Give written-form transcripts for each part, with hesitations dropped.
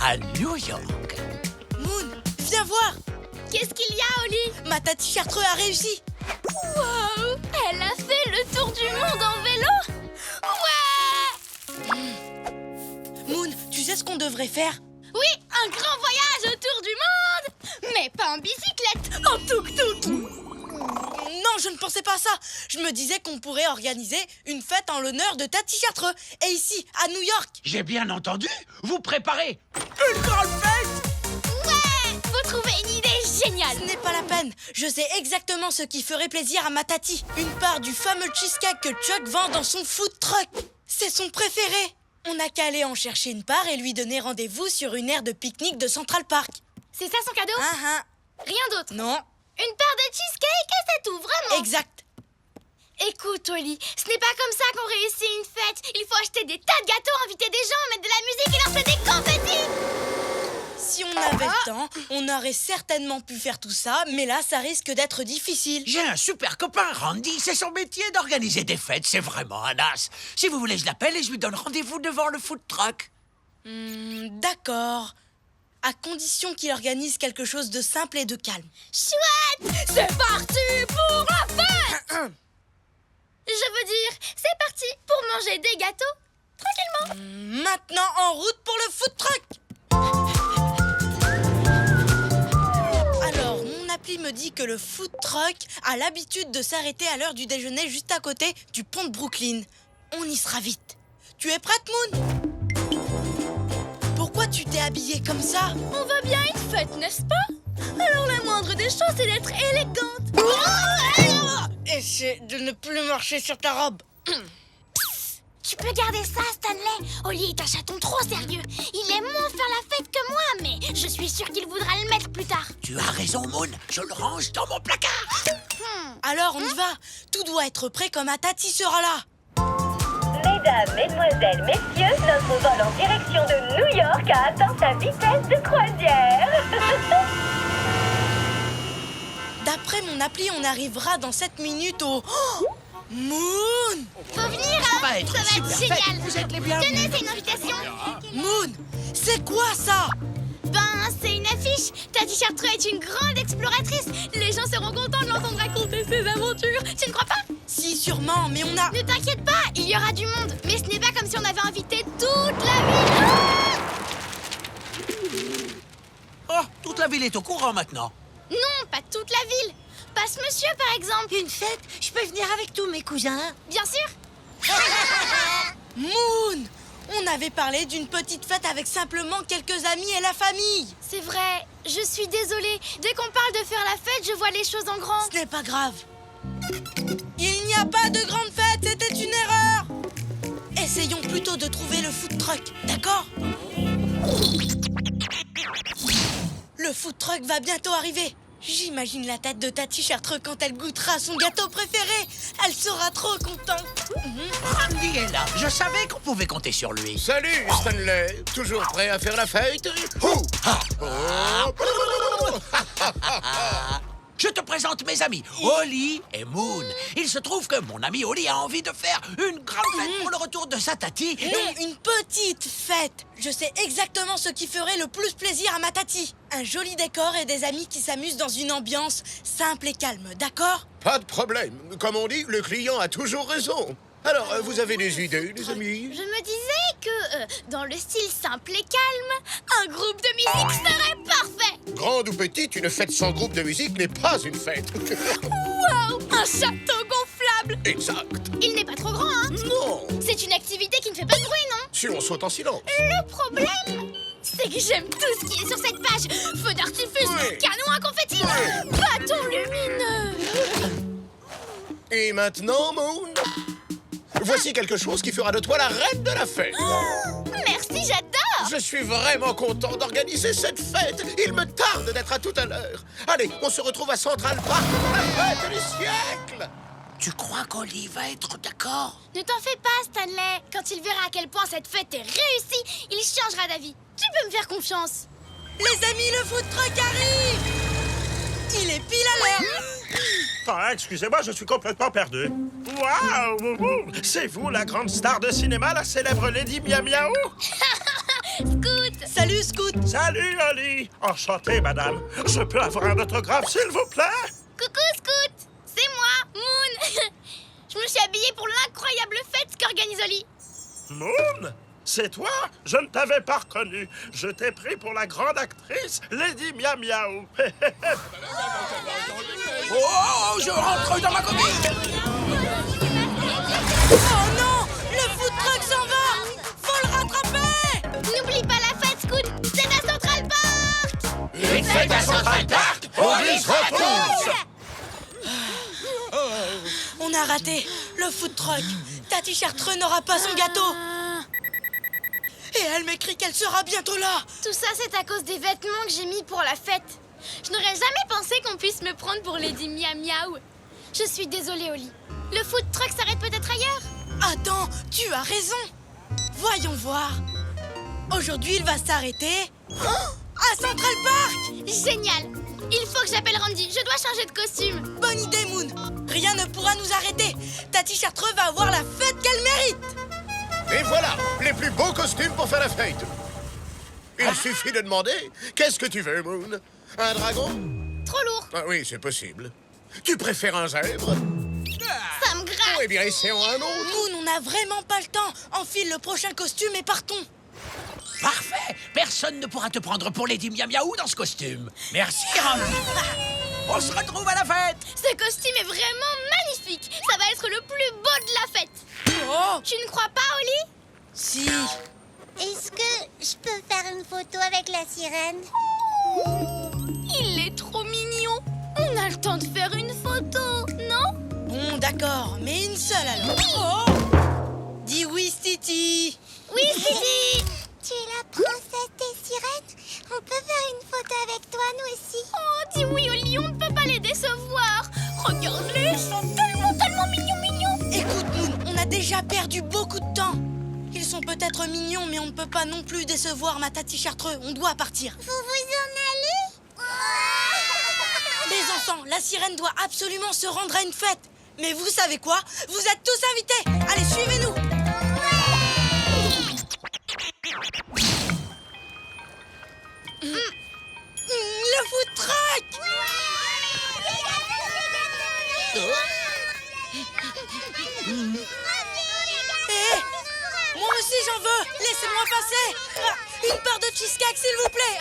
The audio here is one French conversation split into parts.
à New York. Moon, viens voir. Qu'est-ce qu'il y a, Oli? Ma Tati Chartreux a réussi. Wow! Elle a fait le tour du monde en vélo? Ouais! Moon, tu sais ce qu'on devrait faire? Oui, un grand voyage autour du monde! Mais pas en bicyclette, en tuk-tuk! Non, je ne pensais pas à ça. Je me disais qu'on pourrait organiser une fête en l'honneur de Tati Chartreux. Et ici, à New York. J'ai bien entendu. Vous préparez une grande fête. Ouais! Faut trouver une idée géniale! Ce n'est pas la peine. Je sais exactement ce qui ferait plaisir à ma Tati. Une part du fameux cheesecake que Chuck vend dans son food truck. C'est son préféré. On n'a qu'à aller en chercher une part et lui donner rendez-vous sur une aire de pique-nique de Central Park. C'est ça son cadeau? Rien d'autre? Non. Une part de cheesecake et c'est tout, vraiment? Exact. Écoute, Oli, ce n'est pas comme ça qu'on réussit une fête. Il faut acheter des tas de gâteaux, inviter des gens, mettre de la musique et lancer des confettis. Si on avait le temps, on aurait certainement pu faire tout ça, mais là, ça risque d'être difficile. J'ai un super copain, Randy. C'est son métier d'organiser des fêtes. C'est vraiment un as. Si vous voulez, je l'appelle et je lui donne rendez-vous devant le food truck. D'accord. À condition qu'il organise quelque chose de simple et de calme. Chouette! C'est parti pour la fête! Je veux dire, c'est parti pour manger des gâteaux, tranquillement. Maintenant, en route pour le food truck. Alors, mon appli me dit que le food truck a l'habitude de s'arrêter à l'heure du déjeuner juste à côté du pont de Brooklyn. On y sera vite. Tu es prête, Moon? Pourquoi tu t'es habillée comme ça? On va bien à une fête, n'est-ce pas? Alors la moindre des choses, c'est d'être élégante. Essaie de ne plus marcher sur ta robe. Tu peux garder ça, Stanley. Oli est un chaton trop sérieux. Il aime moins faire la fête que moi, mais je suis sûre qu'il voudra le mettre plus tard. Tu as raison, Moon. Je le range dans mon placard. Alors, on y va. Tout doit être prêt quand ma Tati sera là. Mesdames, mesdemoiselles, messieurs, notre vol en direction de New York a atteint sa vitesse de croisière. D'après mon appli, on arrivera dans 7 minutes au... Oh, Moon! Faut venir, hein? Ça va être génial. fête. Vous êtes les bienvenus. Tenez, c'est une invitation. Moon, c'est quoi ça? Ben, c'est une affiche. Tati Chartreux est une grande exploratrice. Les gens seront contents de l'entendre raconter ses aventures. Tu ne crois pas? Si, sûrement, mais on a... Ne t'inquiète pas, il y aura du monde. Mais ce n'est pas comme si on avait invité toute la ville. Oh, toute la ville est au courant maintenant. Non, pas toute la ville. Pas ce monsieur, par exemple. Une fête? Je peux venir avec tous mes cousins? Bien sûr. Moon! On avait parlé d'une petite fête avec simplement quelques amis et la famille. C'est vrai, je suis désolée. Dès qu'on parle de faire la fête, je vois les choses en grand. Ce n'est pas grave. Il n'y a pas de grande fête, c'était une erreur. Essayons plutôt de trouver le food truck, d'accord? Le food truck va bientôt arriver. J'imagine la tête de Tati Chartreux quand elle goûtera son gâteau préféré. Elle sera trop contente. Randy est là. Je savais qu'on pouvait compter sur lui. Salut Stanley, toujours prêt à faire la fête? Je te présente mes amis, Oli et Moon. Il se trouve que mon ami Oli a envie de faire une grande fête pour le retour de sa Tati. Non, une petite fête. Je sais exactement ce qui ferait le plus plaisir à ma Tati. Un joli décor et des amis qui s'amusent dans une ambiance simple et calme, d'accord? Pas de problème. Comme on dit, le client a toujours raison. Alors, vous avez des idées, les amis? Je me disais que, dans le style simple et calme, un groupe de musique serait parfait. Grande ou petite, une fête sans groupe de musique n'est pas une fête. Waouh, un château gonflable. Exact. Il n'est pas trop grand, hein? Non. C'est une activité qui ne fait pas de bruit, non? Si on saute en silence. Le problème, c'est que j'aime tout ce qui est sur cette page. Feu d'artifice, Oui. canon à confetti, bâton lumineux. Et maintenant, Moon, voici quelque chose qui fera de toi la reine de la fête. Merci, j'adore. Je suis vraiment content d'organiser cette fête. Il me tarde d'être à tout à l'heure. Allez, on se retrouve à Central Park pour la fête du siècle. Tu crois qu'Oli va être d'accord? Ne t'en fais pas, Stanley. Quand il verra à quel point cette fête est réussie, il changera d'avis. Tu peux me faire confiance. Les amis, le food truck arrive. Il est pile à l'heure. Ah, excusez-moi, je suis complètement perdu. Waouh! C'est vous, la grande star de cinéma, la célèbre Lady Miam Miaou? Scoot. Salut, Scout. Salut, Oli. Enchanté, madame. Je peux avoir un autographe, s'il vous plaît? Coucou, Scout. C'est moi, Moon. Je me suis habillée pour l'incroyable fête qu'organise Oli. Moon? C'est toi? Je ne t'avais pas reconnu. Je t'ai pris pour la grande actrice Lady Miam Miaou. Oh, je rentre dans ma coquille. Oh non, le food truck s'en va. Faut le rattraper. N'oublie pas la fête, Scout. C'est à Central Park. Une fête à Central Park. Oli se retrouve. On a raté le food truck. Tati Chartreux n'aura pas son gâteau. Et elle m'écrit qu'elle sera bientôt là. Tout ça, c'est à cause des vêtements que j'ai mis pour la fête. Je n'aurais jamais pensé qu'on puisse me prendre pour Lady Miam Miaou. Je suis désolée, Oli. Le food truck s'arrête peut-être ailleurs? Attends, tu as raison. Voyons voir. Aujourd'hui, il va s'arrêter à Central Park. Génial. Il faut que j'appelle Randy. Je dois changer de costume. Bonne idée, Moon. Rien ne pourra nous arrêter. Tati Chartreux va avoir la fête qu'elle mérite. Et voilà, les plus beaux costumes pour faire la fête. Il suffit de demander. Qu'est-ce que tu veux, Moon? Un dragon? Trop lourd. Ah oui, c'est possible. Tu préfères un zèbre? Ça me gratte. Eh bien, essayons un autre. Moon, on n'a vraiment pas le temps. Enfile le prochain costume et partons. Parfait. Personne ne pourra te prendre pour Lady Miam Miaou dans ce costume. Merci, Randy. On se retrouve à la fête. Ce costume est vraiment magnifique. Ça va être le plus beau de la fête. Oh, Tu ne crois pas, Oli? si. Est-ce que je peux faire une photo avec la sirène? Il est trop mignon. On a le temps de faire une photo, non? Bon, d'accord, mais une seule alors. Oh, dis oui, Titi. Oui, Sidi. Tu es la princesse des sirènes? On peut faire une photo avec toi, nous aussi? Oh, dis oui, Oli, on ne peut pas les décevoir. Regarde-les, ils sont tellement mignons. Écoute, Moon, on a déjà perdu beaucoup de temps. Ils sont peut-être mignons, mais on ne peut pas non plus décevoir ma Tati Chartreux. On doit partir. Vous vous en allez? Les enfants, la sirène doit absolument se rendre à une fête. Mais vous savez quoi? Vous êtes tous invités. Allez, suivez-nous. Le food truck. Moi aussi j'en veux. Laissez-moi passer. Une part de cheesecake, s'il vous plaît.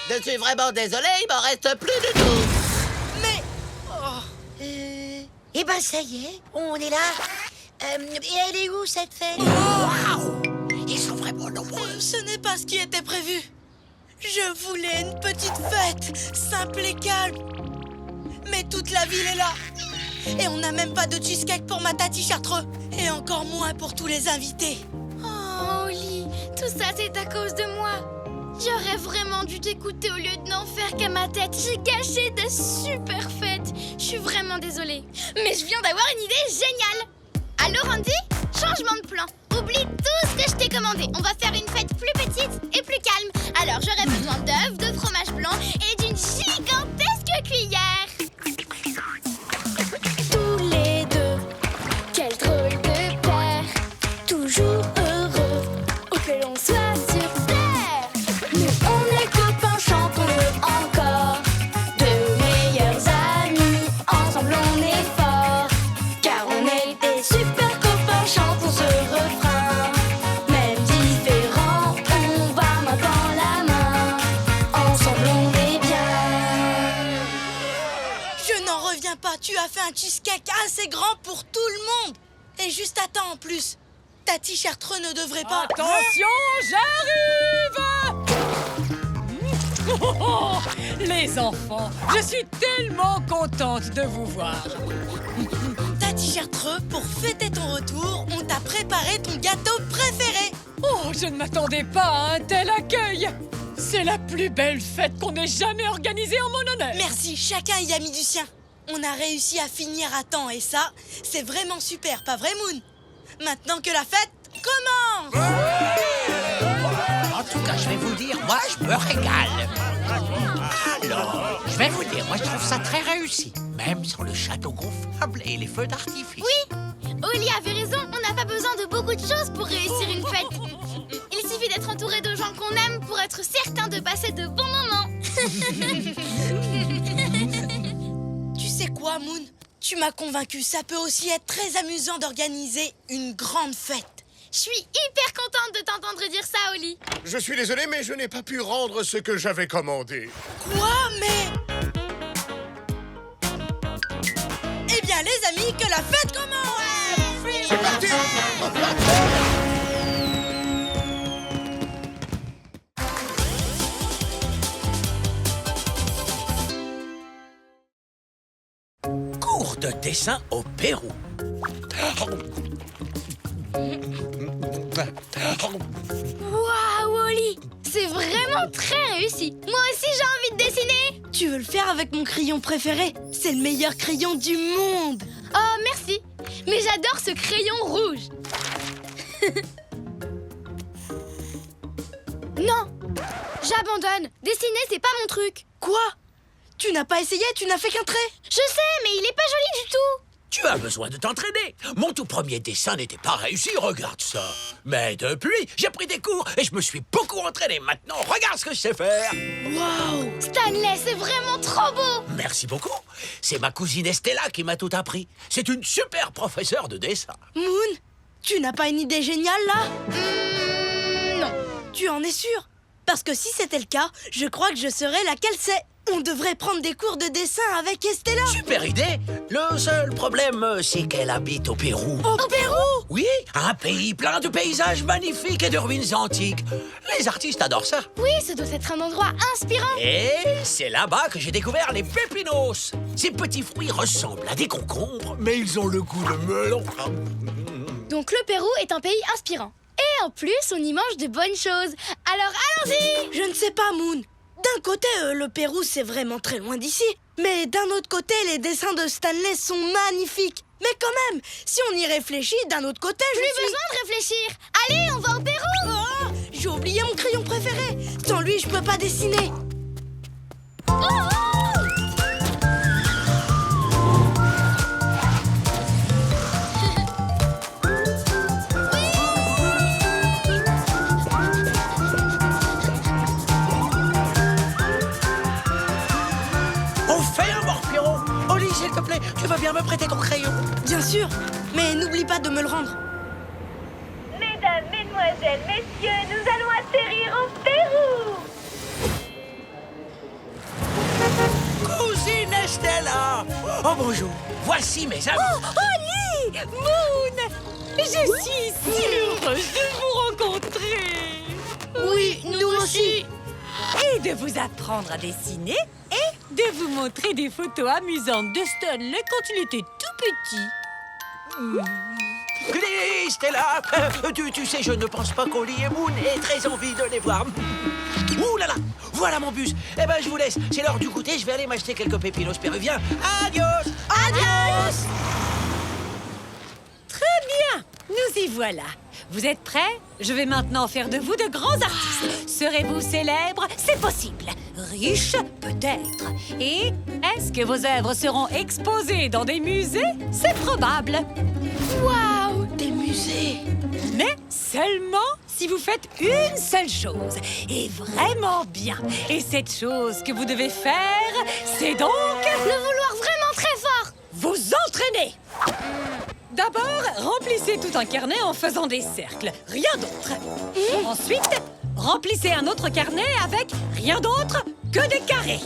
Je suis vraiment désolé, il m'en reste plus du tout. Mais... Eh ben, ça y est, on est là. Et elle est où, cette fête? Waouh. Ils sont vraiment nombreux. Ce n'est pas ce qui était prévu. Je voulais une petite fête, simple et calme. Mais toute la ville est là. Et on n'a même pas de cheesecake pour ma Tati Chartreux. Et encore moins pour tous les invités. Oh, Oli, tout ça, c'est à cause de moi. J'aurais vraiment dû t'écouter au lieu de n'en faire qu'à ma tête. J'ai gâché de super fêtes. Je suis vraiment désolée. Mais je viens d'avoir une idée géniale. Allô, Randy? Changement de plan. Oublie tout ce que je t'ai commandé. On va faire une fête plus petite et plus calme. Alors, j'aurai besoin d'œufs, de fromage blanc et d'une gigantesque cuillère. Tous les deux, quel drôle de paire. Toujours heureux, où que l'on soit sur terre. Nous, on est copains, chantons-le encore. De meilleurs amis, ensemble on est forts. Car on est des super copains, chantons ce refrain. Même différents, on va main dans la main. Ensemble on est bien. Je n'en reviens pas. Tu as fait un cheesecake assez grand pour tout le monde. Et juste à temps en plus. Tati Chartreux ne devrait pas... Attention, j'arrive! Les enfants, je suis tellement contente de vous voir. Tati Chartreux, pour fêter ton retour, on t'a préparé ton gâteau préféré. Oh, je ne m'attendais pas à un tel accueil. C'est la plus belle fête qu'on ait jamais organisée en mon honneur. Merci, chacun y a mis du sien. On a réussi à finir à temps et ça, c'est vraiment super, pas vrai, Moon? Maintenant que la fête commence! En tout cas, je vais vous dire, moi, je me régale. Alors, je vais vous dire, moi, je trouve ça très réussi. Même sans le château gonflable et les feux d'artifice. Oui, Oli avait raison. On n'a pas besoin de beaucoup de choses pour réussir une fête. Il suffit d'être entouré de gens qu'on aime pour être certain de passer de bons moments. Tu sais quoi, Moon? Tu m'as convaincu, ça peut aussi être très amusant d'organiser une grande fête. Je suis hyper contente de t'entendre dire ça, Oli. Je suis désolé, mais je n'ai pas pu rendre ce que j'avais commandé. Quoi? Mais... Eh bien, les amis, que la fête commence! C'est parti! Cours de dessin au Pérou. Waouh, Oli, c'est vraiment très réussi. Moi aussi, j'ai envie de dessiner. Tu veux le faire avec mon crayon préféré? C'est le meilleur crayon du monde! Oh, merci. Mais j'adore ce crayon rouge. Non, j'abandonne. Dessiner, c'est pas mon truc. Quoi? Tu n'as pas essayé? Tu n'as fait qu'un trait? Je sais, mais il est pas joli du tout. Tu as besoin de t'entraîner. Mon tout premier dessin n'était pas réussi, regarde ça. Mais depuis, j'ai pris des cours et je me suis beaucoup entraîné. Maintenant, regarde ce que je sais faire. Waouh! Stanley, c'est vraiment trop beau. Merci beaucoup. C'est ma cousine Estella qui m'a tout appris. C'est une super professeure de dessin. Moon, tu n'as pas une idée géniale, là? Non. Tu en es sûr? Parce que si c'était le cas, je crois que je saurais laquelle c'est. On devrait prendre des cours de dessin avec Estella. Super idée. Le seul problème, c'est qu'elle habite au Pérou. Au Pérou? Oui, un pays plein de paysages magnifiques et de ruines antiques. Les artistes adorent ça. Oui, ça doit être un endroit inspirant. Et c'est là-bas que j'ai découvert les pépinos. Ces petits fruits ressemblent à des concombres, mais ils ont le goût de melon. Donc le Pérou est un pays inspirant. Et en plus, on y mange de bonnes choses. Alors allons-y! Je ne sais pas, Moon. D'un côté, le Pérou, c'est vraiment très loin d'ici. Mais d'un autre côté, les dessins de Stanley sont magnifiques. Mais quand même, si on y réfléchit, d'un autre côté, Plus besoin de réfléchir. Allez, on va au Pérou! Oh, j'ai oublié mon crayon préféré. Sans lui, je peux pas dessiner. S'il te plaît, tu veux bien me prêter ton crayon? Bien sûr, mais n'oublie pas de me le rendre. Mesdames, mesdemoiselles, messieurs, nous allons atterrir au Pérou. Cousine Estella! Oh, bonjour. Voici mes amis. Oh, Oli! Moon! Je suis si heureuse de vous rencontrer. Oui, nous aussi. Et de vous apprendre à dessiner et de vous montrer des photos amusantes de Stanley quand il était tout petit. Stella, tu sais, je ne pense pas qu'Oli et Moon aient très envie de les voir. Ouh là là, voilà mon bus. Eh ben, je vous laisse. C'est l'heure du goûter. Je vais aller m'acheter quelques pépinos péruviens. Adios! Adios! Très bien, nous y voilà. Vous êtes prêts? Je vais maintenant faire de vous de grands artistes. Serez-vous célèbres? C'est possible. Riches? Peut-être. Et est-ce que vos œuvres seront exposées dans des musées? C'est probable. Waouh! Des musées! Mais seulement si vous faites une seule chose, et vraiment bien. Et cette chose que vous devez faire, c'est donc... Le vouloir vraiment très fort. Vous entraîner. D'abord, remplissez tout un carnet en faisant des cercles, rien d'autre. Ensuite, remplissez un autre carnet avec rien d'autre que des carrés.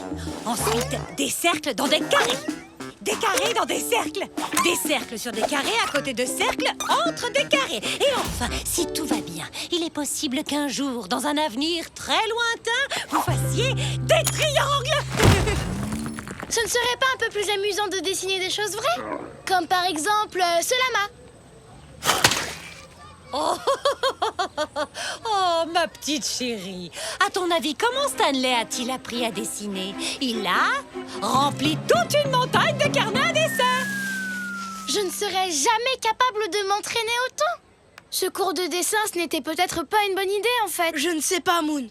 Ensuite, des cercles dans des carrés. Des carrés dans des cercles. Des cercles sur des carrés à côté de cercles entre des carrés. Et enfin, si tout va bien, il est possible qu'un jour, dans un avenir très lointain, vous fassiez des triangles. Ce ne serait pas un peu plus amusant de dessiner des choses vraies? Comme par exemple ce lama. Oh, ma petite chérie. À ton avis, comment Stanley a-t-il appris à dessiner? Il a rempli toute une montagne de carnets à dessin. Je ne serais jamais capable de m'entraîner autant. Ce cours de dessin, ce n'était peut-être pas une bonne idée, en fait. Je ne sais pas, Moon.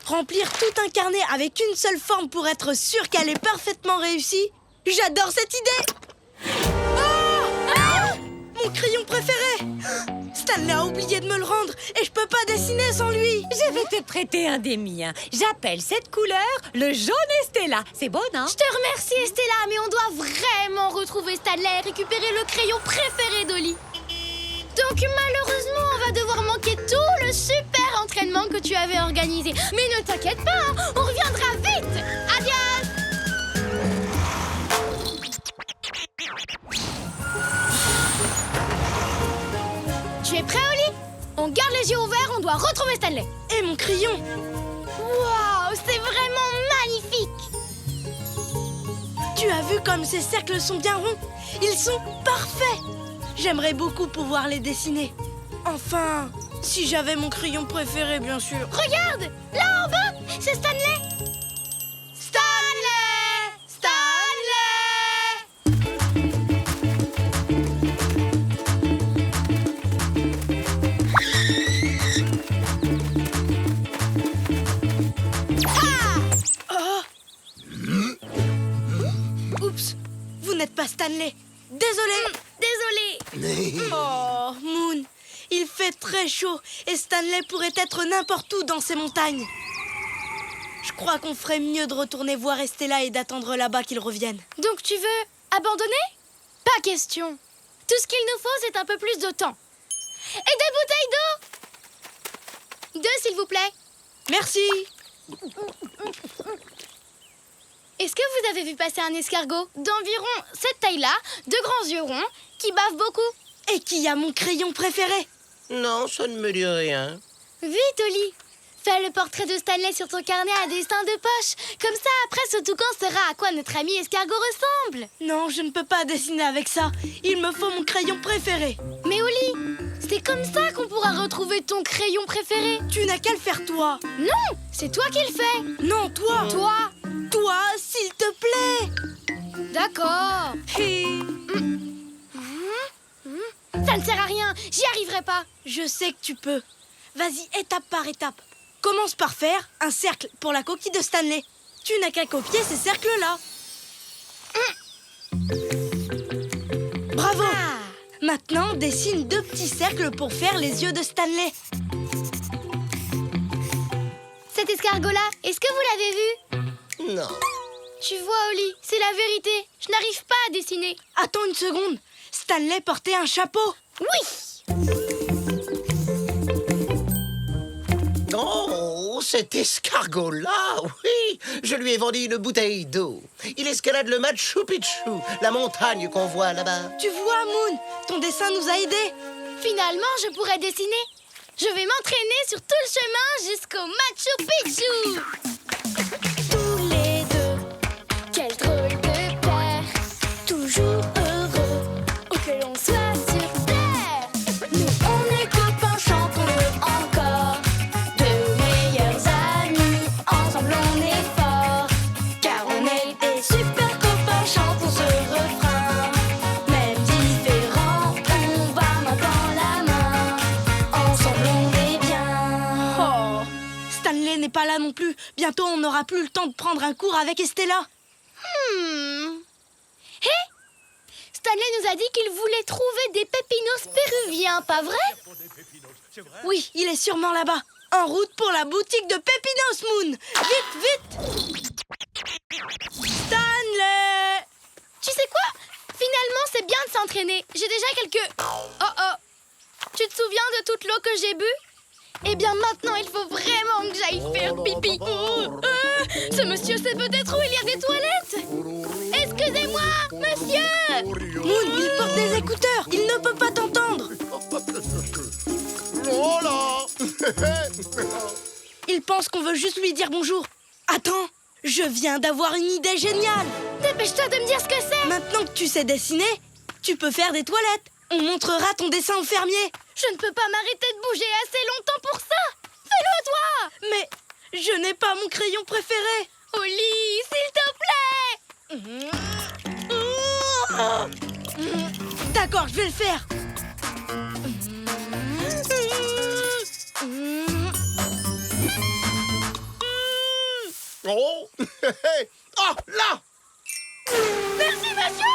Remplir tout un carnet avec une seule forme pour être sûr qu'elle est parfaitement réussie? J'adore cette idée! Ah! Mon crayon préféré! Stanley a oublié de me le rendre et je peux pas dessiner sans lui. Je vais te prêter un des miens. J'appelle cette couleur le jaune Estella. C'est beau, non? Je te remercie, Estella, mais on doit vraiment retrouver Stanley et récupérer le crayon préféré d'Oli. Donc malheureusement, on va devoir manquer tout le super entraînement que tu avais organisé. Mais ne t'inquiète pas, hein, on reviendra vite. Adios. Tu es prêt, Oli? On garde les yeux ouverts, on doit retrouver Stanley. Et mon crayon. Waouh, c'est vraiment magnifique. Tu as vu comme ces cercles sont bien ronds? Ils sont parfaits. J'aimerais beaucoup pouvoir les dessiner. Enfin, si j'avais mon crayon préféré, bien sûr. Regarde, là en bas, c'est Stanley. Stanley! Stanley! Oh! Oups, vous n'êtes pas Stanley. Désolé. Désolée. Oh, Moon, il fait très chaud et Stanley pourrait être n'importe où dans ces montagnes. Je crois qu'on ferait mieux de retourner voir Estella et d'attendre là-bas qu'il revienne. Donc tu veux abandonner? Pas question. Tout ce qu'il nous faut, c'est un peu plus de temps. Et des bouteilles d'eau! 2, s'il vous plaît. Merci. Est-ce que vous avez vu passer un escargot d'environ cette taille-là, de grands yeux ronds, qui bave beaucoup? Et qui a mon crayon préféré? Non, ça ne me dit rien. Vite, Oli! Fais le portrait de Stanley sur ton carnet à dessin de poche. Comme ça, après, ce toucan saura à quoi notre ami escargot ressemble. Non, je ne peux pas dessiner avec ça. Il me faut mon crayon préféré. Mais Oli, c'est comme ça qu'on pourra retrouver ton crayon préféré. Tu n'as qu'à le faire toi. Non, c'est toi qui le fais. Non, toi. Toi. Toi, s'il te plaît. D'accord. Ça ne sert à rien, j'y arriverai pas. Je sais que tu peux. Vas-y, étape par étape. Commence par faire un cercle pour la coquille de Stanley. Tu n'as qu'à copier ces cercles-là. Bravo. Maintenant, dessine 2 petits cercles pour faire les yeux de Stanley. Cet escargot-là, est-ce que vous l'avez vu? Non. Tu vois, Oli, c'est la vérité. Je n'arrive pas à dessiner. Attends une seconde. Stanley portait un chapeau. Oui. Oh, cet escargot-là, oui. Je lui ai vendu une bouteille d'eau. Il escalade le Machu Picchu, la montagne qu'on voit là-bas. Tu vois, Moon, ton dessin nous a aidés. Finalement, je pourrais dessiner. Je vais m'entraîner sur tout le chemin jusqu'au Machu Picchu. Tous les deux, quel drôle de paire, toujours heureux, où que l'on soit sur terre. Nous on est copains, chantons-le encore, de meilleurs amis, ensemble on est forts, car on est des super copains, chantons ce refrain. Même différents, on va main dans la main, ensemble on est bien. Oh, Stanley n'est pas là non plus. Bientôt, on n'aura plus le temps de prendre un cours avec Estella. Hé, Stanley nous a dit qu'il voulait trouver des pépinos péruviens, pas vrai? Oui, il est sûrement là-bas. En route pour la boutique de Pépinos, Moon. Vite, vite. Stanley! Tu sais quoi? Finalement, c'est bien de s'entraîner. J'ai déjà quelques... Oh. Tu te souviens de toute l'eau que j'ai bu? Eh bien, maintenant, il faut vraiment que j'aille faire pipi. Ce monsieur sait peut-être où il y a des toilettes. Excusez-moi, monsieur. Moon, il porte des écouteurs. Il ne peut pas t'entendre. Oh là. Il pense qu'on veut juste lui dire bonjour. Attends, je viens d'avoir une idée géniale. Dépêche-toi de me dire ce que c'est. Maintenant que tu sais dessiner, tu peux faire des toilettes. On montrera ton dessin au fermier. Je ne peux pas m'arrêter de bouger assez longtemps pour ça. Fais-le, toi. Mais je n'ai pas mon crayon préféré. Oli, s'il te plaît. D'accord, je vais le faire. Oh. Oh, là. Merci, monsieur.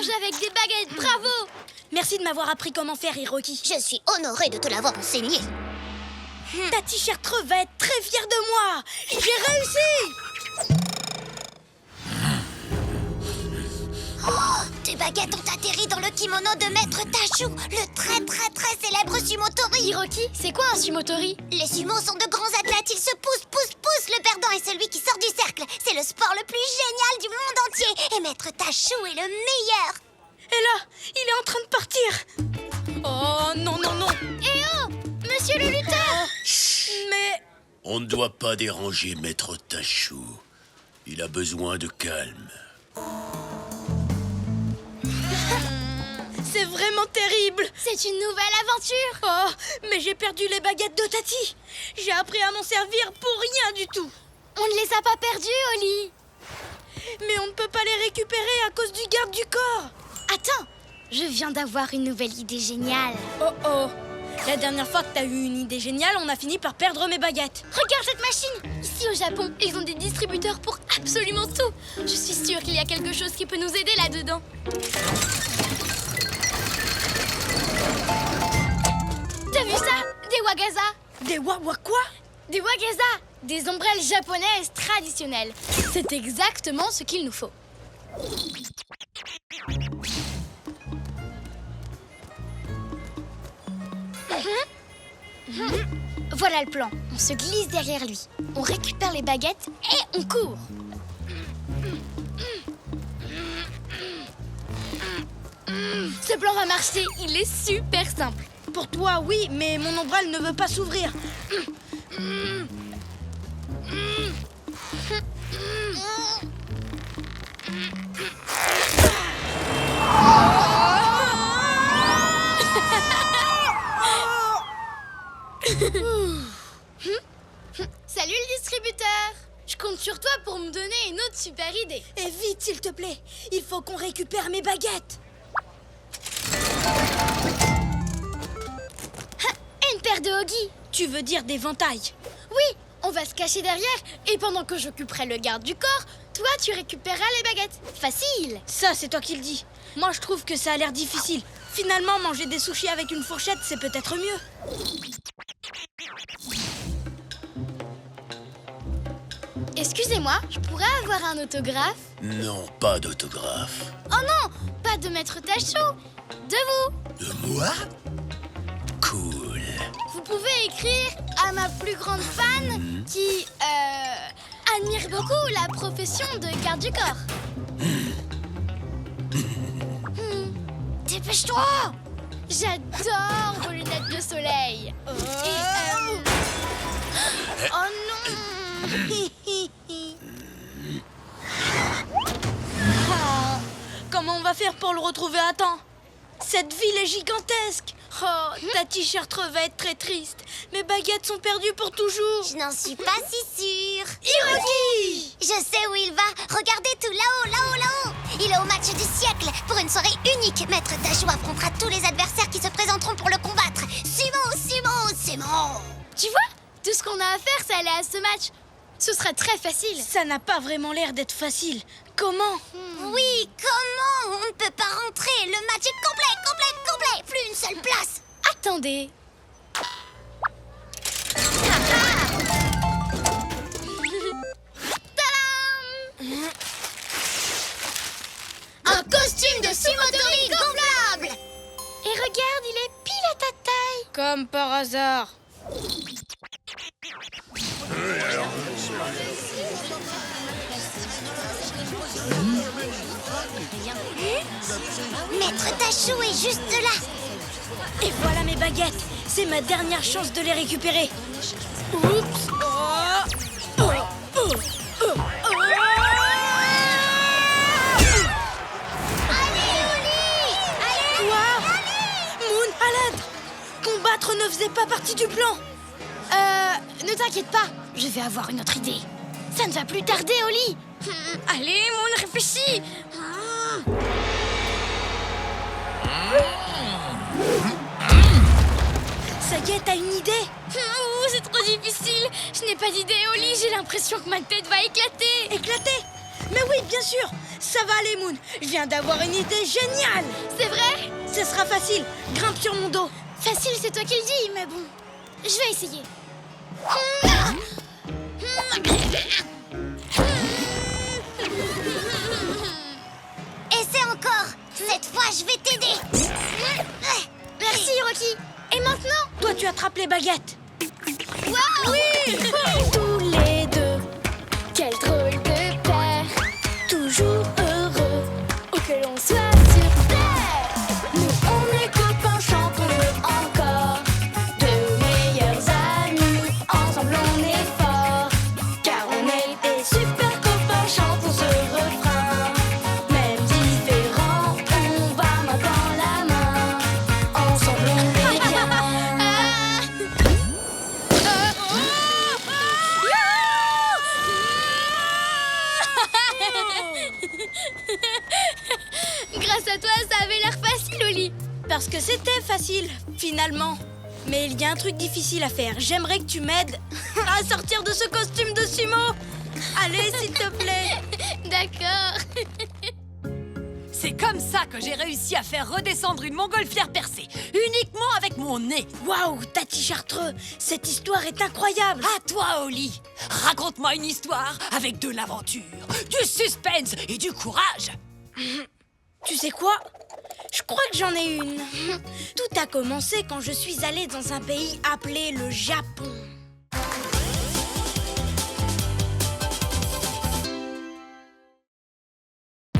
manger avec des baguettes, bravo! Merci de m'avoir appris comment faire, Hiroki. Je suis honorée de te l'avoir enseigné. Ta t-shirt va être très fière de moi. J'ai réussi. Oh, tes baguettes ont atterri dans le kimono de Maître Tachou, le très célèbre sumotori. Hiroki, c'est quoi un sumotori? Les sumos sont de grands athlètes, ils se poussent. Le perdant est celui qui sort du cercle. C'est le sport le plus génial du monde entier. Et Maître Tachou est le meilleur. Et là, il est en train de partir. Oh, non. Eh oh, monsieur le lutteur! Mais... On ne doit pas déranger Maître Tachou. Il a besoin de calme. c'est vraiment terrible. C'est une nouvelle aventure. Oh, mais j'ai perdu les baguettes de Tati. J'ai appris à m'en servir pour rien du tout. On ne les a pas perdues, Oli. Mais on ne peut pas les récupérer à cause du garde du corps. Attends, je viens d'avoir une nouvelle idée géniale. Oh. La dernière fois que t'as eu une idée géniale, on a fini par perdre mes baguettes. Regarde cette machine. Ici au Japon, ils ont des distributeurs pour absolument tout. Je suis sûre qu'il y a quelque chose qui peut nous aider là-dedans. T'as vu ça? Des wagaza. Des quoi? Des wagaza. Des ombrelles japonaises traditionnelles. C'est exactement ce qu'il nous faut. Voilà le plan. On se glisse derrière lui. On récupère les baguettes et on court. Ce plan va marcher. Il est super simple. Pour toi, oui, mais mon ombrelle ne veut pas s'ouvrir. Salut le distributeur. Je compte sur toi pour me donner une autre super idée. Et vite, s'il te plaît. Il faut qu'on récupère mes baguettes. Une paire de hoggies. Tu veux dire d'éventail? Oui, on va se cacher derrière et pendant que j'occuperai le garde du corps, toi tu récupéreras les baguettes. Facile. Ça, c'est toi qui le dis. Moi, je trouve que ça a l'air difficile. Finalement, manger des sushis avec une fourchette, c'est peut-être mieux. Excusez-moi, je pourrais avoir un autographe? Non, pas d'autographe. Oh non, pas de Maître Tachou, de vous. De moi? Cool. Vous pouvez écrire à ma plus grande fan qui admire beaucoup la profession de garde du corps. Dépêche-toi! J'adore vos lunettes de soleil. Oh non! Comment on va faire pour le retrouver à temps? Cette ville est gigantesque. Oh, ta t-shirt va être très triste. Mes baguettes sont perdues pour toujours. Je n'en suis pas si sûre. Hiroki! Je sais où il va. Regardez tout là-haut. Il est au match du siècle. Pour une soirée unique, Maître Tachou affrontera tous les adversaires qui se présenteront pour le combattre. Simon. Tu vois? Tout ce qu'on a à faire, c'est aller à ce match. Ce sera très facile. Ça n'a pas vraiment l'air d'être facile. Comment? Oui, comment? On ne peut pas rentrer. Le match est complet. Plus une seule place. Attendez. Tadam! Un costume de sumotori gonflable. Et regarde, il est pile à ta taille. Comme par hasard. Maître Tachou est juste là. Et voilà mes baguettes. C'est ma dernière chance de les récupérer. Oups. Moon, à l'aide. Combattre ne faisait pas partie du plan. Ne t'inquiète pas, je vais avoir une autre idée. Ça ne va plus tarder, Oli. Allez, Moon, réfléchis. Ça y est, t'as une idée? C'est trop difficile. Je n'ai pas d'idée, Oli. J'ai l'impression que ma tête va éclater. Éclater? Mais oui, bien sûr. Ça va aller, Moon. Je viens d'avoir une idée géniale. C'est vrai? Ce sera facile. Grimpe sur mon dos. Facile, c'est toi qui le dis, mais bon. Je vais essayer. Essaie encore. Cette fois, je vais t'aider. Merci, Rocky. Et maintenant? Toi, tu attrapes les baguettes. Waouh! Oui. Tous les deux, quel drôle de paire, toujours heureux, où que l'on soit sur terre. Nous on est copains, chantons-le encore, de meilleurs amis, ensemble on est forts, car on est des super copains, chantons ce refrain. Même différents, on va main dans la main, ensemble on est bien. Grâce à toi, ça avait l'air facile, Oli. Parce que c'était facile, finalement. Mais il y a un truc difficile à faire. J'aimerais que tu m'aides à sortir de ce costume de sumo. Allez, s'il te plaît. D'accord. C'est comme ça que j'ai réussi à faire redescendre une montgolfière percée, uniquement avec mon nez. Waouh, Tati Chartreux, cette histoire est incroyable. À toi, Oli. Raconte-moi une histoire avec de l'aventure, du suspense et du courage. Tu sais quoi? Je crois que j'en ai une. Tout a commencé quand je suis allée dans un pays appelé le Japon.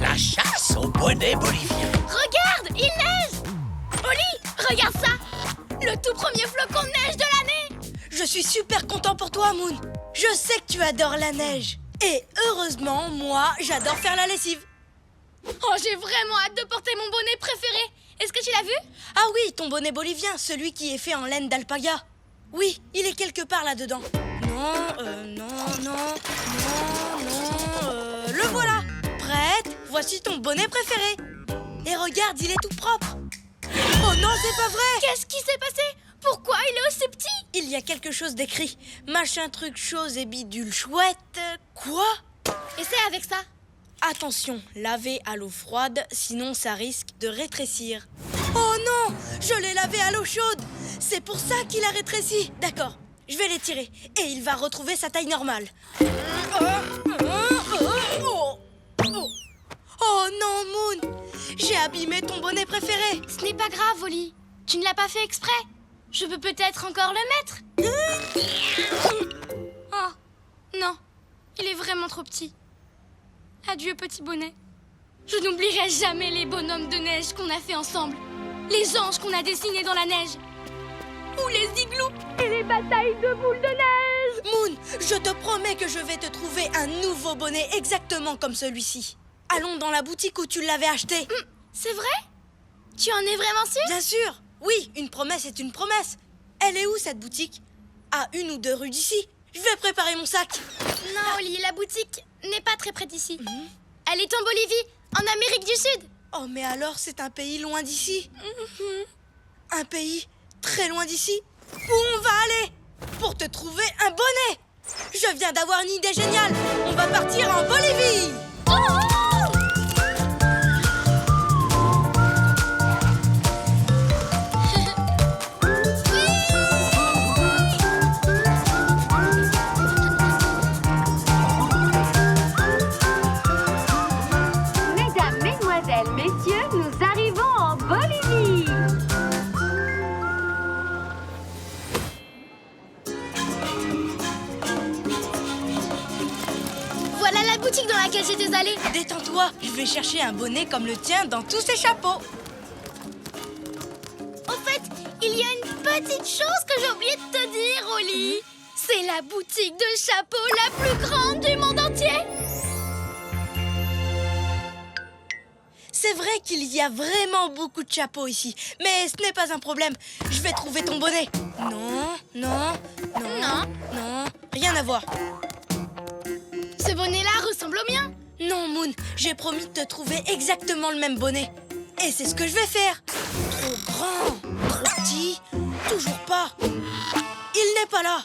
La chasse au bonnet bolivien. Regarde, il neige. Oli, regarde ça. Le tout premier flocon de neige de l'année. Je suis super content pour toi, Moon. Je sais que tu adores la neige. Et heureusement, moi, j'adore faire la lessive. Oh, j'ai vraiment hâte de porter mon bonnet préféré. Est-ce que tu l'as vu? Ah oui, ton bonnet bolivien, celui qui est fait en laine d'alpaga. Oui, il est quelque part là-dedans. Non, le voilà. Prête? Voici ton bonnet préféré. Et regarde, il est tout propre. Oh non, c'est pas vrai. Qu'est-ce qui s'est passé? Pourquoi il est aussi petit? Il y a quelque chose d'écrit. Machin truc chose et bidule chouette. Quoi? Essaie avec ça. Attention, laver à l'eau froide, sinon ça risque de rétrécir. Oh non, je l'ai lavé à l'eau chaude. C'est pour ça qu'il a rétréci. D'accord, je vais l'étirer et il va retrouver sa taille normale. Oh non, Moon, j'ai abîmé ton bonnet préféré. Ce n'est pas grave, Oli. Tu ne l'as pas fait exprès. Je peux peut-être encore le mettre. Oh, non. Il est vraiment trop petit. Adieu, petit bonnet. Je n'oublierai jamais les bonhommes de neige qu'on a fait ensemble. Les anges qu'on a dessinés dans la neige. Ou les igloos et les batailles de boules de neige. Moon, je te promets que je vais te trouver un nouveau bonnet exactement comme celui-ci. Allons dans la boutique où tu l'avais acheté. C'est vrai? Tu en es vraiment sûr? Bien sûr. Oui, une promesse est une promesse. Elle est où, cette boutique? À 1 ou 2 rues d'ici. Je vais préparer mon sac. Non, Oli, la boutique n'est pas très près d'ici. Elle est en Bolivie, en Amérique du Sud. Oh, mais alors, c'est un pays loin d'ici. Un pays très loin d'ici. Où on va aller pour te trouver un bonnet? Je viens d'avoir une idée géniale. On va partir en Bolivie. Mesdames, mesdemoiselles, messieurs, nous arrivons en Bolivie. Voilà la boutique dans laquelle j'étais allée. Détends-toi, je vais chercher un bonnet comme le tien dans tous ces chapeaux. Au fait, il y a une petite chose que j'ai oublié de te dire, Oli. C'est la boutique de chapeaux la plus grande du monde entier. C'est vrai qu'il y a vraiment beaucoup de chapeaux ici, mais ce n'est pas un problème. Je vais trouver ton bonnet. Non, rien à voir. Ce bonnet-là ressemble au mien. Non, Moon, j'ai promis de te trouver exactement le même bonnet. Et c'est ce que je vais faire. Trop grand, trop petit, toujours pas. Il n'est pas là.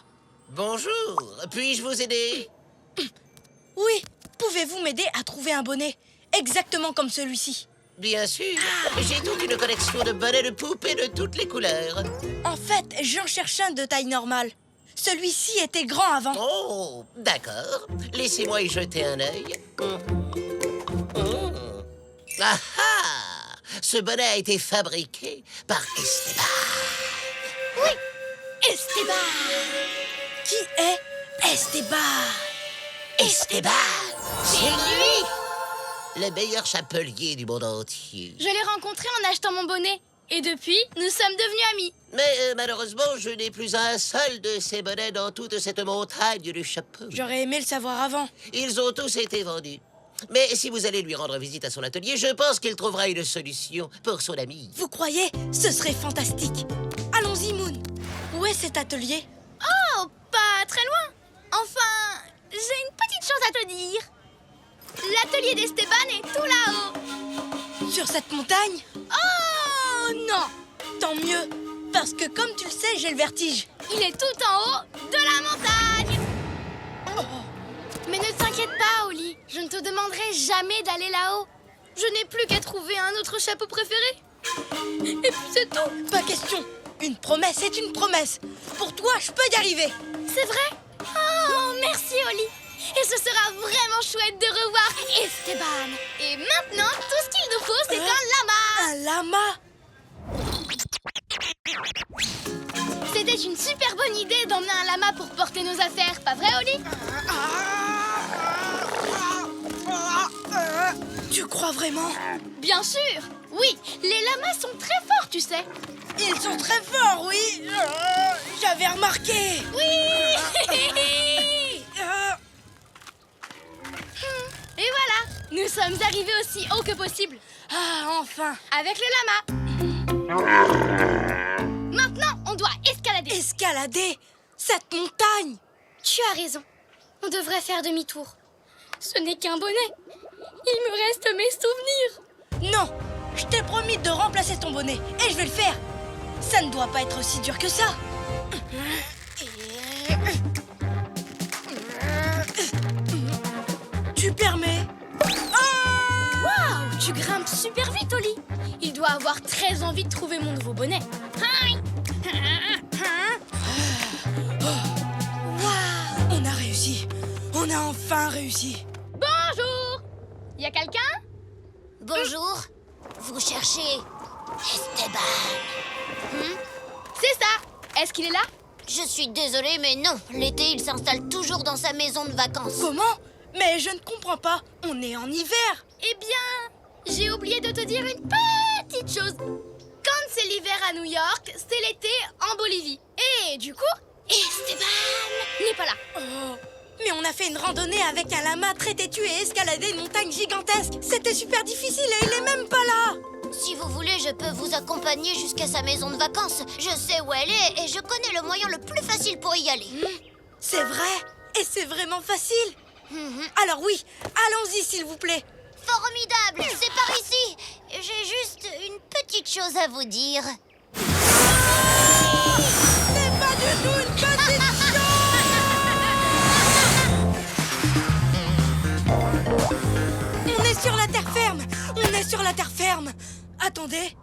Bonjour, puis-je vous aider? Oui, pouvez-vous m'aider à trouver un bonnet exactement comme celui-ci. Bien sûr, j'ai toute une collection de bonnets de poupées de toutes les couleurs. En fait, j'en cherche un de taille normale. Celui-ci était grand avant. Oh, d'accord. Laissez-moi y jeter un œil. Ah ah! Ce bonnet a été fabriqué par Esteban. Oui, Esteban. Qui est Esteban? Esteban, c'est lui! Le meilleur chapelier du monde entier. Je l'ai rencontré en achetant mon bonnet. Et depuis, nous sommes devenus amis. Mais malheureusement, je n'ai plus un seul de ces bonnets dans toute cette montagne de chapeaux. J'aurais aimé le savoir avant. Ils ont tous été vendus. Mais si vous allez lui rendre visite à son atelier, je pense qu'il trouvera une solution pour son ami. Vous croyez? Ce serait fantastique. Allons-y, Moon. Où est cet atelier? Oh, pas très loin. Enfin, j'ai une petite chose à te dire. L'atelier d'Esteban est tout là-haut. Sur cette montagne? Oh non! Tant mieux, parce que comme tu le sais, j'ai le vertige. Il est tout en haut de la montagne. Mais ne t'inquiète pas, Oli. Je ne te demanderai jamais d'aller là-haut. Je n'ai plus qu'à trouver un autre chapeau préféré. Et puis c'est tout. Pas question. Une promesse est une promesse. Pour toi, je peux y arriver. C'est vrai? Oh, merci, Oli. Et ce sera vraiment chouette de revoir Esteban. Et maintenant, tout ce qu'il nous faut, c'est un lama. Un lama? C'était une super bonne idée d'emmener un lama pour porter nos affaires, pas vrai, Oli? Tu crois vraiment? Bien sûr. Oui, les lamas sont très forts, tu sais. Ils sont très forts, oui. J'avais remarqué. Oui. Et voilà, nous sommes arrivés aussi haut que possible. Ah, enfin. Avec le lama. Maintenant, on doit escalader. Escalader cette montagne. Tu as raison. On devrait faire demi-tour. Ce n'est qu'un bonnet. Il me reste mes souvenirs. Non, je t'ai promis de remplacer ton bonnet et je vais le faire. Ça ne doit pas être aussi dur que ça. Tu permets? Waouh, tu grimpes super vite, Oli. Il doit avoir très envie de trouver mon nouveau bonnet. Waouh, on a réussi. On a enfin réussi. Bonjour. Y a quelqu'un? Bonjour. Vous cherchez Esteban? C'est ça. Est-ce qu'il est là? Je suis désolée, mais non. L'été, il s'installe toujours dans sa maison de vacances. Comment? Mais je ne comprends pas. On est en hiver. Eh bien, j'ai oublié de te dire une petite chose. Quand c'est l'hiver à New York, c'est l'été en Bolivie. Et du coup, Esteban n'est pas là. Oh, mais on a fait une randonnée avec un lama très têtu et escaladé une montagne gigantesque. C'était super difficile et il est même pas là. Si vous voulez, je peux vous accompagner jusqu'à sa maison de vacances. Je sais où elle est et je connais le moyen le plus facile pour y aller. C'est vrai? Et c'est vraiment facile? Alors oui, allons-y s'il vous plaît. Formidable, c'est par ici. J'ai juste une petite chose à vous dire. C'est pas du tout une petite chose. On est sur la terre ferme. On est sur la terre ferme. Attendez,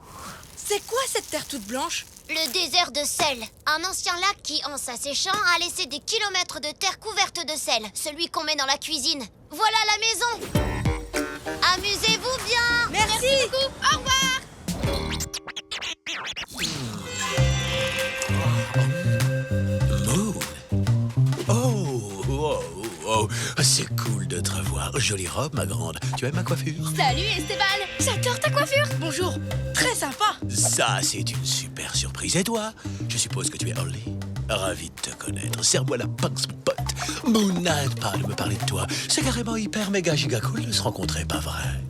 c'est quoi cette terre toute blanche? Le désert de sel. Un ancien lac qui, en s'asséchant, a laissé des kilomètres de terre couverte de sel. Celui qu'on met dans la cuisine. Voilà la maison. Amusez-vous bien. Merci beaucoup. Au revoir. Moon. Oh, c'est cool de te revoir. Jolie robe, ma grande. Tu aimes ma coiffure? Salut Esteban. J'adore ta coiffure. Bonjour, très sympa. Ça, c'est une super surprise. Et toi? Je suppose que tu es Holly. Ravi de te connaître. Serre-moi la pince, mon pote. Moon n'arrête pas de me parler de toi. C'est carrément hyper méga giga cool de se rencontrer, pas vrai?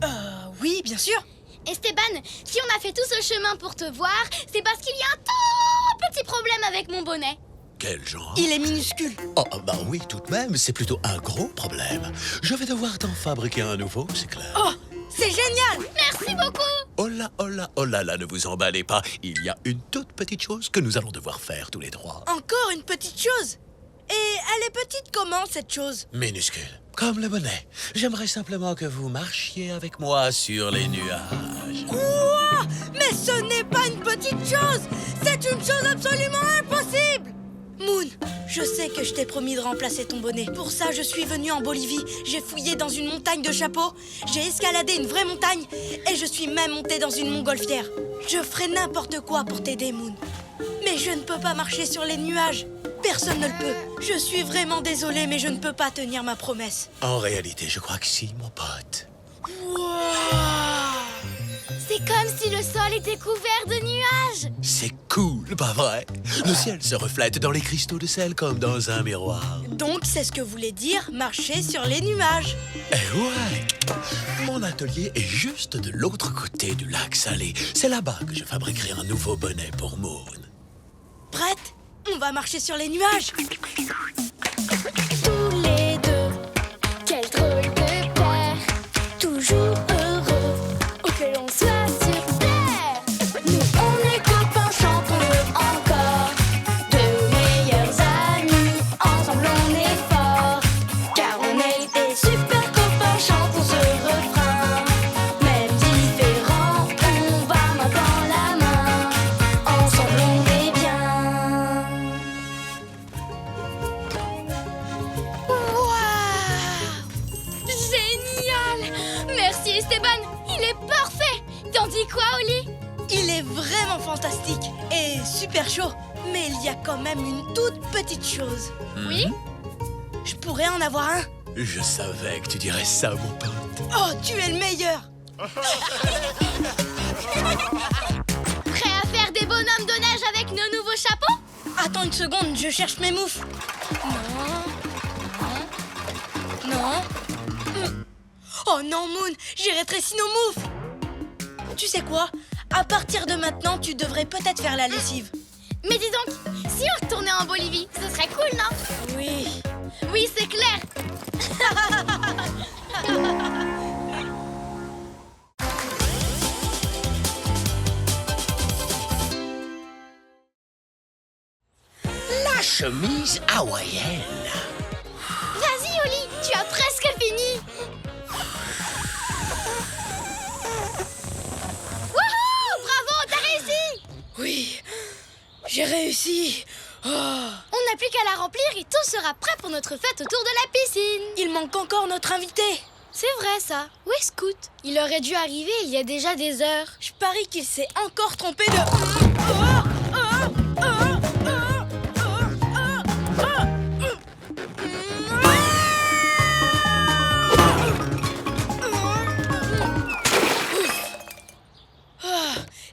Oui, bien sûr. Esteban, si on a fait tout ce chemin pour te voir, c'est parce qu'il y a un tout petit problème avec mon bonnet. Quel genre? Il est minuscule. Oh, bah oui, tout de même, c'est plutôt un gros problème. Je vais devoir t'en fabriquer un nouveau, c'est clair. Oh, c'est génial. Merci beaucoup. Oh là là, ne vous emballez pas. Il y a une toute petite chose que nous allons devoir faire tous les trois. Encore une petite chose. Et elle est petite comment, cette chose? Minuscule. Comme le bonnet. J'aimerais simplement que vous marchiez avec moi sur les nuages. Quoi? Mais ce n'est pas une petite chose! C'est une chose absolument impossible! Moon, je sais que je t'ai promis de remplacer ton bonnet. Pour ça, je suis venue en Bolivie. J'ai fouillé dans une montagne de chapeaux. J'ai escaladé une vraie montagne. Et je suis même montée dans une montgolfière. Je ferai n'importe quoi pour t'aider, Moon. Mais je ne peux pas marcher sur les nuages. Personne ne le peut. Je suis vraiment désolée, mais je ne peux pas tenir ma promesse. En réalité, je crois que si, mon pote. C'est comme si le sol était couvert de nuages. C'est cool, pas vrai? Le ciel se reflète dans les cristaux de sel comme dans un miroir. Donc, c'est ce que voulait dire marcher sur les nuages. Eh ouais! Mon atelier est juste de l'autre côté du lac Salé. C'est là-bas que je fabriquerai un nouveau bonnet pour Moon. Prête? On va marcher sur les nuages. Tous les deux, quel drôle de paire. Toujours heureux, où que l'on soit sur terre. Nous, on est copains, chantons-le encore. Deux meilleurs amis, ensemble on est forts. Car on est des super copains, chantons ce refrain. Même différents, on va main dans la main. Ensemble on est bien. Génial! Merci Esteban, il est parfait! T'en dis quoi, Oli? Il est vraiment fantastique et super chaud. Mais il y a quand même une toute petite chose. Oui? Je pourrais en avoir un. Je savais que tu dirais ça, mon pote. Oh, tu es le meilleur. Prêt à faire des bonhommes de neige avec nos nouveaux chapeaux? Attends une seconde, je cherche mes moufles. Non. Oh non, Moon, j'ai rétréci nos moufles. Tu sais quoi? À partir de maintenant, tu devrais peut-être faire la lessive. Mais dis donc, si on retournait en Bolivie, ce serait cool, non? Oui. Oui, c'est clair! La chemise hawaïenne. Vas-y, Oli, tu as presque fini! Wouhou! Bravo, t'as réussi! Oui, j'ai réussi. Oh. On n'a plus qu'à la remplir et tout sera prêt pour notre fête autour de la piscine. Il manque encore notre invité. C'est vrai, ça. Où est Scoot? Il aurait dû arriver il y a déjà des heures. Je parie qu'il s'est encore trompé de...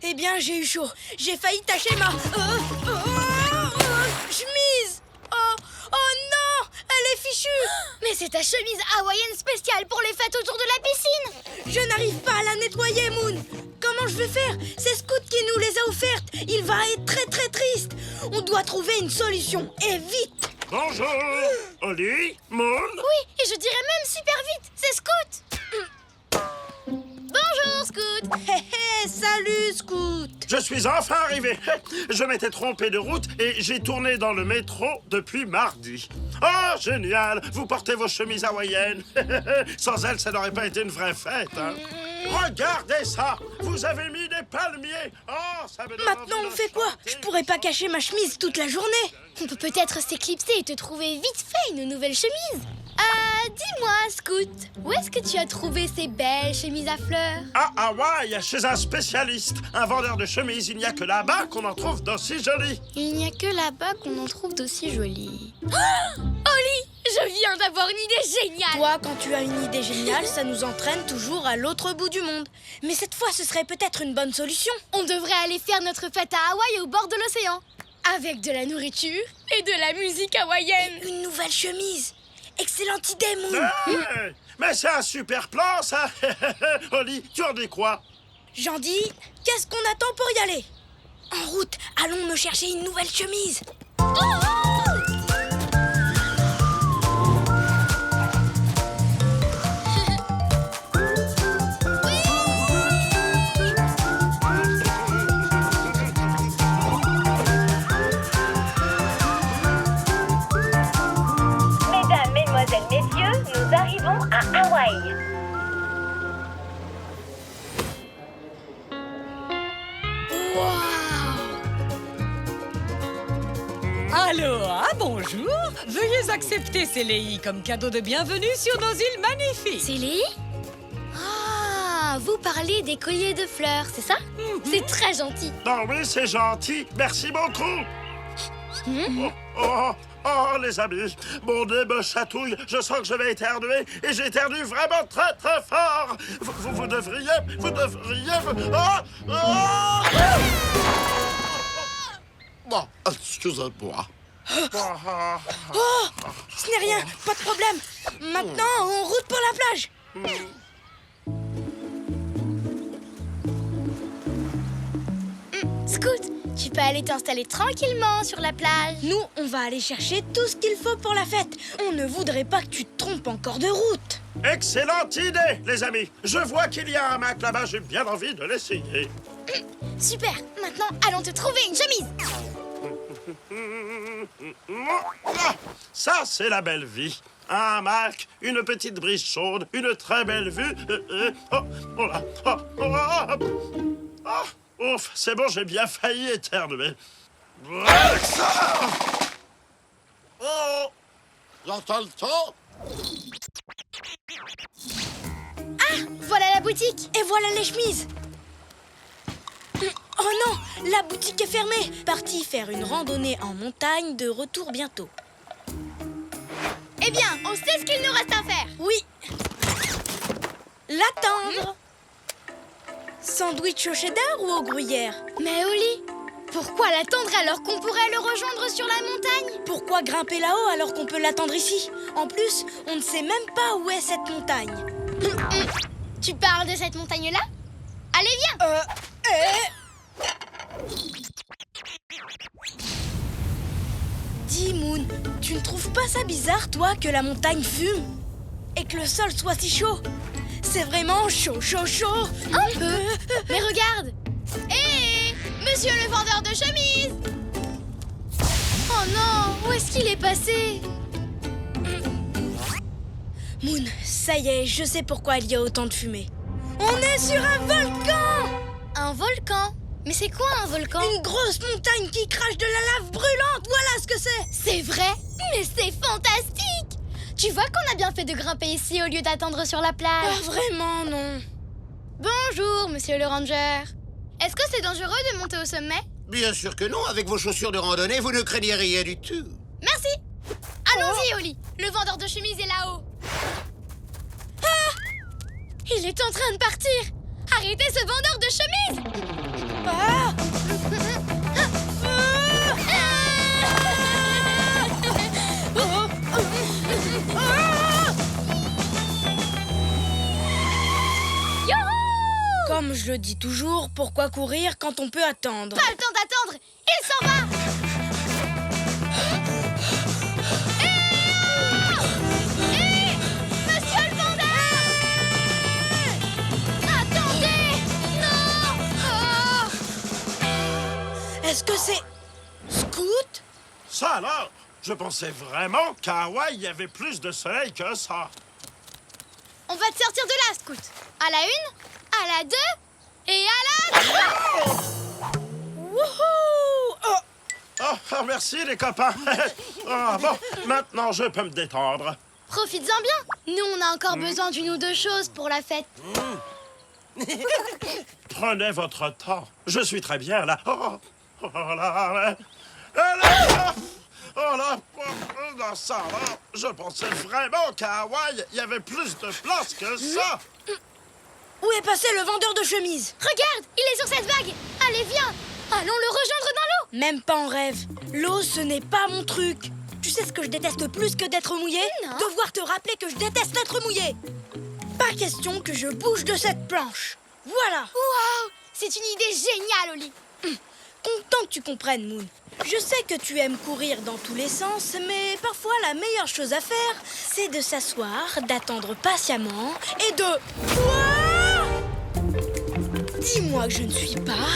Eh bien, j'ai eu chaud. J'ai failli tacher ma... chemise. Oh non, elle est fichue. Mais c'est ta chemise hawaïenne spéciale pour les fêtes autour de la piscine. Je n'arrive pas à la nettoyer, Moon. Comment je vais faire? C'est Scoot qui nous les a offertes. Il va être très très triste. On doit trouver une solution, et vite. Bonjour, Oli, Moon. Oui, et je dirais même super vite, c'est Scoot. Bonjour, Scoot. Hé hé, salut, Scoot. Je suis enfin arrivé. Je m'étais trompé de route et j'ai tourné dans le métro depuis mardi. Oh, génial! Vous portez vos chemises hawaïennes. Sans elles, ça n'aurait pas été une vraie fête, hein? Regardez ça! Vous avez mis des palmiers! Oh, ça me donne Maintenant, envie on de fait quoi? chanter. Je pourrais pas cacher ma chemise toute la journée. On peut peut-être s'éclipser et te trouver vite fait une nouvelle chemise. Dis-moi, Scoot, où est-ce que tu as trouvé ces belles chemises à fleurs? À Hawaï, chez un spécialiste, un vendeur de chemises, il n'y a que là-bas qu'on en trouve d'aussi jolies. Il n'y a que là-bas qu'on en trouve d'aussi jolies. Oli, je viens d'avoir une idée géniale. Toi, quand tu as une idée géniale, ça nous entraîne toujours à l'autre bout du monde. Mais cette fois, ce serait peut-être une bonne solution. On devrait aller faire notre fête à Hawaï au bord de l'océan. Avec de la nourriture et de la musique hawaïenne. Une nouvelle chemise. Excellente idée, Moon. Hey, mais c'est un super plan, ça. Oli, tu en dis quoi? J'en dis, qu'est-ce qu'on attend pour y aller? En route, allons me chercher une nouvelle chemise. Mesdames, mesdemoiselles, messieurs, nous arrivons Hawaï. Aloha, bonjour. Veuillez accepter Céléi comme cadeau de bienvenue sur nos îles magnifiques. Célie? Ah, vous parlez des colliers de fleurs, c'est ça? C'est très gentil. Ah oui, c'est gentil. Merci beaucoup. Oh, les amis, mon nez me chatouille. Je sens que je vais éternuer et j'éternue vraiment très, très fort. Vous devriez... Bon, excusez-moi. Oh, ce n'est rien, pas de problème. Maintenant, en route pour la plage. Scoot, tu peux aller t'installer tranquillement sur la plage. Nous, on va aller chercher tout ce qu'il faut pour la fête. On ne voudrait pas que tu te trompes encore de route. Excellente idée, les amis. Je vois qu'il y a un Mac là-bas. J'ai bien envie de l'essayer. Super, maintenant allons te trouver une chemise. Ah, ça, c'est la belle vie. Un Mac, une petite brise chaude, une très belle vue. Oh là. Ouf, c'est bon, j'ai bien failli éternuer. Oh, j'entends le temps. Voilà la boutique. Et voilà les chemises. Oh non, la boutique est fermée. Parti faire une randonnée en montagne, de retour bientôt. Eh bien, on sait ce qu'il nous reste à faire. Oui. L'attendre. Sandwich au cheddar ou au gruyère? Mais Oli, pourquoi l'attendre alors qu'on pourrait le rejoindre sur la montagne? Pourquoi grimper là-haut alors qu'on peut l'attendre ici? En plus, on ne sait même pas où est cette montagne. Tu parles de cette montagne-là? Allez, viens. Dis, Moon, tu ne trouves pas ça bizarre, toi, que la montagne fume? Et que le sol soit si chaud? C'est vraiment chaud, chaud, chaud. Un peu. Mais regarde. Hé, monsieur le vendeur de chemises. Oh non, où est-ce qu'il est passé? Moon, ça y est, je sais pourquoi il y a autant de fumée. On est sur un volcan! Un volcan? Mais c'est quoi un volcan? Une grosse montagne qui crache de la lave brûlante, voilà ce que c'est! C'est vrai? Mais c'est fantastique! Tu vois qu'on a bien fait de grimper ici au lieu d'attendre sur la plage. Ah, vraiment, non. Bonjour, monsieur le ranger. Est-ce que c'est dangereux de monter au sommet? Bien sûr que non, avec vos chaussures de randonnée, vous ne craignez rien du tout. Merci. Allons-y, Oli. Le vendeur de chemises est là-haut. Ah! Il est en train de partir. Arrêtez ce vendeur de chemises. Ah! Comme je le dis toujours, pourquoi courir quand on peut attendre? Pas le temps d'attendre. Il s'en va. Hé, monsieur le vendeur! Attendez! Non! Est-ce que c'est... Scoot? Ça alors, je pensais vraiment qu'à Hawaï, il y avait plus de soleil que ça. On va te sortir de là, Scoot. À la 1, à la 2 et à la 3. Wouhou! Oh, merci les copains. Bon, maintenant je peux me détendre. Profites-en bien. Nous, on a encore besoin d'une ou deux choses pour la fête. Prenez votre temps. Je suis très bien là. Oh là. Oh là, dans ça là, je pensais vraiment qu'à Hawaï, il y avait plus de place que ça. Où est passé le vendeur de chemises? Regarde, il est sur cette vague. Allez, viens. Allons le rejoindre dans l'eau. Même pas en rêve. L'eau, ce n'est pas mon truc. Tu sais ce que je déteste plus que d'être mouillé? Non. Devoir te rappeler que je déteste être mouillé. Pas question que je bouge de cette planche. Voilà. Waouh, c'est une idée géniale, Oli. Content que tu comprennes, Moon. Je sais que tu aimes courir dans tous les sens, mais parfois la meilleure chose à faire, c'est de s'asseoir, d'attendre patiemment et de... Quoi? Dis-moi que je ne suis pas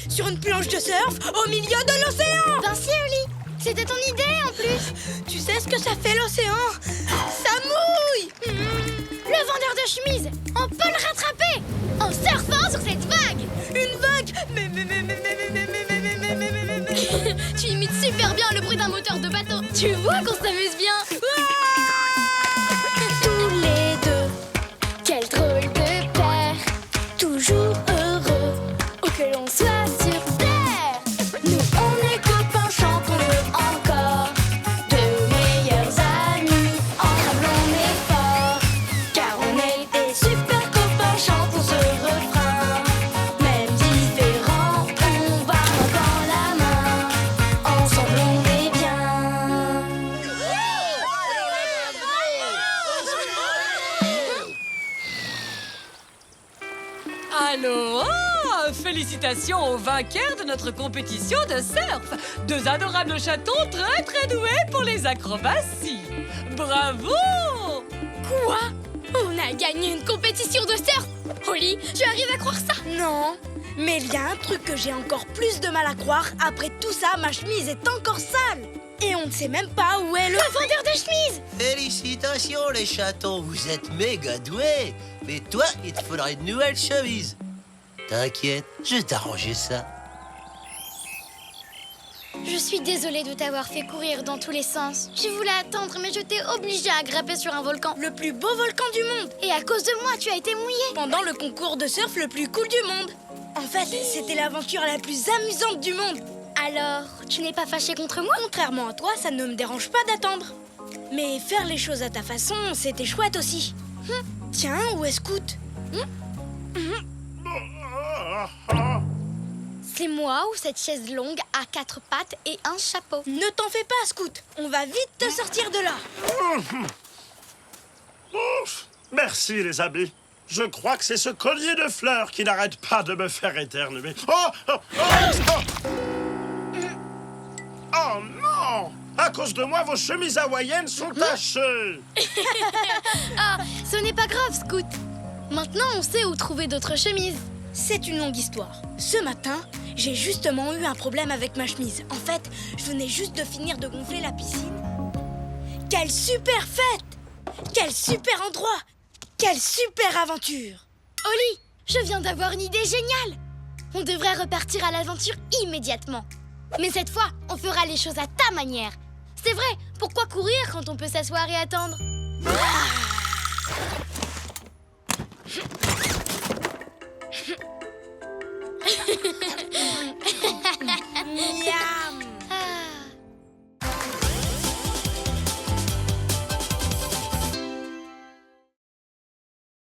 sur une planche de surf au milieu de l'océan. Ben si, Oli. C'était ton idée, en plus. Tu sais ce que ça fait l'océan? Ça mouille. Le vent de chemise. On peut le rattraper en surfant sur cette vague. Une vague! Tu imites super bien le bruit d'un moteur de bateau. Tu vois qu'on s'amuse bien. Tous les deux, quel drôle de paire. Toujours heureux, où que l'on soit sur terre. Nous, on est copains, chantons-le encore. De meilleurs amis, ensemble on est forts. Car on est des super copains, chantons ce refrain. Même différents, on va main dans la main. Ensemble on est bien. Allô, félicitations aux vainqueurs de notre compétition de surf. Deux adorables chatons très très doués pour les acrobaties. Bravo! Quoi? On a gagné une compétition de surf. Holly, tu arrives à croire ça? Non, mais il y a un truc que j'ai encore plus de mal à croire. Après tout ça, ma chemise est encore sale. Et on ne sait même pas où est le vendeur de chemises. Félicitations les chatons, vous êtes méga doués. Mais toi, il te faudra une nouvelle chemise. T'inquiète, je vais t'arranger ça. Je suis désolée de t'avoir fait courir dans tous les sens. Je voulais attendre, mais je t'ai obligée à grimper sur un volcan. Le plus beau volcan du monde. Et à cause de moi, tu as été mouillée. Pendant le concours de surf le plus cool du monde. En fait, c'était l'aventure la plus amusante du monde. Alors, tu n'es pas fâchée contre moi? Contrairement à toi, ça ne me dérange pas d'attendre. Mais faire les choses à ta façon, c'était chouette aussi. Tiens, où est Scout? C'est moi ou cette chaise longue à 4 pattes et un chapeau? Ne t'en fais pas, Scout. On va vite te sortir de là. Ouf. Merci, les amis. Je crois que c'est ce collier de fleurs qui n'arrête pas de me faire éternuer. Oh non! À cause de moi, vos chemises hawaïennes sont tachées. Ah, ce n'est pas grave, Scout. Maintenant, on sait où trouver d'autres chemises. C'est une longue histoire. Ce matin, j'ai justement eu un problème avec ma chemise. En fait, je venais juste de finir de gonfler la piscine. Quelle super fête! Quel super endroit! Quelle super aventure! Holly, je viens d'avoir une idée géniale. On devrait repartir à l'aventure immédiatement. Mais cette fois, on fera les choses à ta manière. C'est vrai, pourquoi courir quand on peut s'asseoir et attendre?